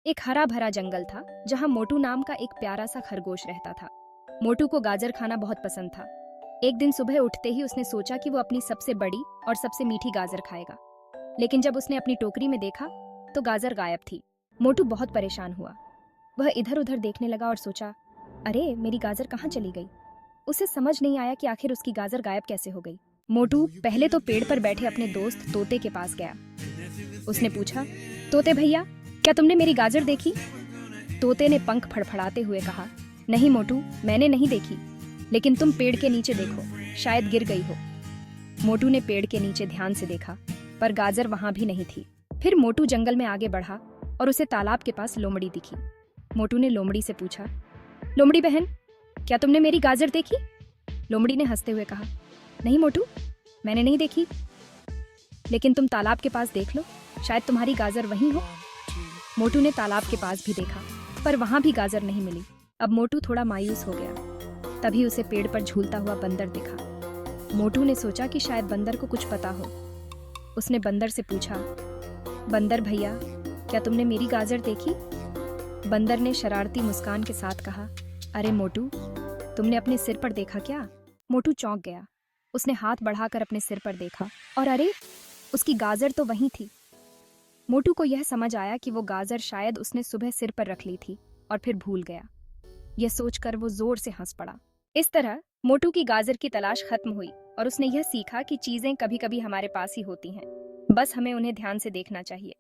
एक हरा भरा जंगल था जहां मोटू नाम का एक प्यारा सा खरगोश रहता था। मोटू को गाजर खाना बहुत पसंद था। एक दिन सुबह उठते ही उसने सोचा कि वो अपनी सबसे बड़ी और सबसे मीठी गाजर खाएगा, लेकिन जब उसने अपनी टोकरी में देखा तो गाजर गायब थी। मोटू बहुत परेशान हुआ। वह इधर उधर देखने लगा और सोचा, अरे मेरी गाजर कहाँ चली गई। उसे समझ नहीं आया कि आखिर उसकी गाजर गायब कैसे हो गई। मोटू पहले तो पेड़ पर बैठे अपने दोस्त तोते के पास गया। उसने पूछा, तोते भैया, क्या तुमने मेरी गाजर देखी? तोते ने पंख फड़फड़ाते हुए कहा, नहीं मोटू, मैंने नहीं देखी, लेकिन तुम पेड़ के नीचे देखो, शायद गिर गई हो। मोटू ने पेड़ के नीचे ध्यान से देखा, पर गाजर वहां भी नहीं थी। फिर मोटू जंगल में आगे बढ़ा और उसे तालाब के पास लोमड़ी दिखी। मोटू ने लोमड़ी से पूछा, लोमड़ी बहन, क्या तुमने मेरी गाजर देखी? लोमड़ी ने हंसते हुए कहा, नहीं मोटू, मैंने नहीं देखी, लेकिन तुम तालाब के पास देख लो, शायद तुम्हारी गाजर वहीं हो। मोटू ने तालाब के पास भी देखा, पर वहां भी गाजर नहीं मिली। अब मोटू थोड़ा मायूस हो गया। तभी उसे पेड़ पर झूलता हुआ बंदर दिखा। मोटू ने सोचा कि शायद बंदर को कुछ पता हो। उसने बंदर से पूछा, बंदर भैया, क्या तुमने मेरी गाजर देखी? बंदर ने शरारती मुस्कान के साथ कहा, अरे मोटू, तुमने अपने सिर पर देखा क्या? मोटू चौंक गया। उसने हाथ बढ़ाकर अपने सिर पर देखा और अरे, उसकी गाजर तो वहीं थी। मोटू को यह समझ आया कि वो गाजर शायद उसने सुबह सिर पर रख ली थी और फिर भूल गया। यह सोचकर वो जोर से हंस पड़ा। इस तरह मोटू की गाजर की तलाश खत्म हुई और उसने यह सीखा कि चीजें कभी कभी हमारे पास ही होती हैं, बस हमें उन्हें ध्यान से देखना चाहिए।